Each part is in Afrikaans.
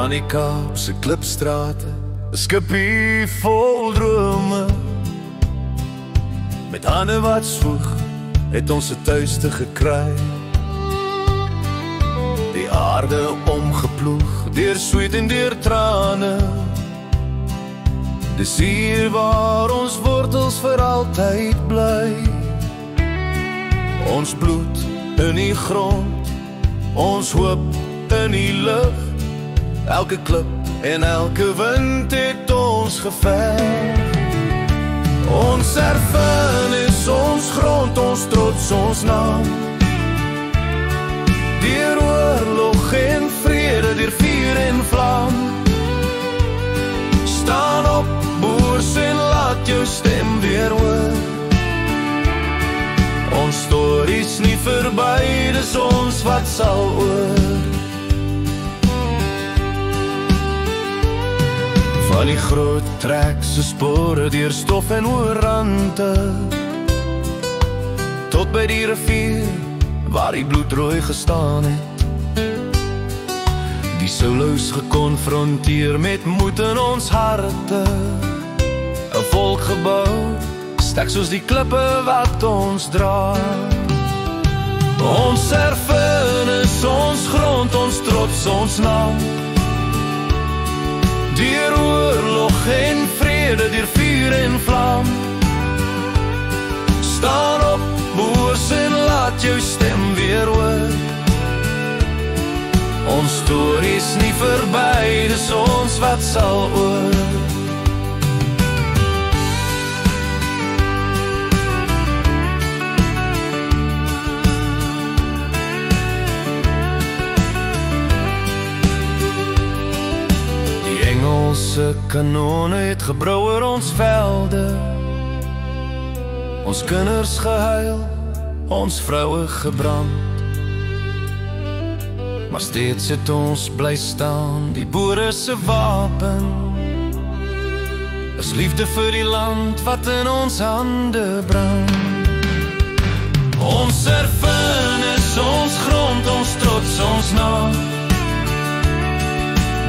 van die Kaapse klipstrate, 'n skipie vol drome. Met hande wat swoeg, het ons 'n tuiste gekry. Die aarde omgeploeg, deur sweet en deur trane. Dis hier waar ons wortels vir altyd bly. Ons bloed in die grond, ons hoop in die lug. Elke klip en elke wind het ons geveg. Ons erfenis, ons grond, ons trots, ons naam. Deur oorlog en vrede, deur vuur en vlam. Staan op, boers, en laat jou stem weer hoor. Ons stories nie verby, dis ons wat sal oor. Van die groot trek se spore deur stof en oorrande, tot by die rivier waar die bloedrooi gestaan het. Die soulous gekonfronteer met moed in ons harte. 'n Volk gebou, sterk soos die klippe wat ons dra. Ons erfenis, ons grond, ons trots, ons naam. Deur oorlog en vrede, deur vuur en vlam. Staan op, boers, en laat jou stem weer hoor. Ons stories nie verby, dis ons wat sal oor. Engelse kanone het gebrou oor ons velde. Ons kinders gehuil, ons vroue gebrand. Maar steeds het ons bly staan, die boere se wapen is liefde vir die land wat in ons hande brand. Ons erfenis, ons grond, ons trots, ons naam.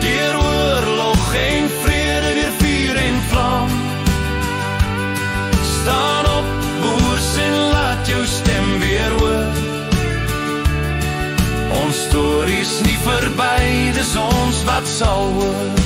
Deur oorlog en vrede, deur vuur en vlam. Staan op, boers, en laat jou stem weer hoor. Ons stories nie verby, dis ons wat sal hoor.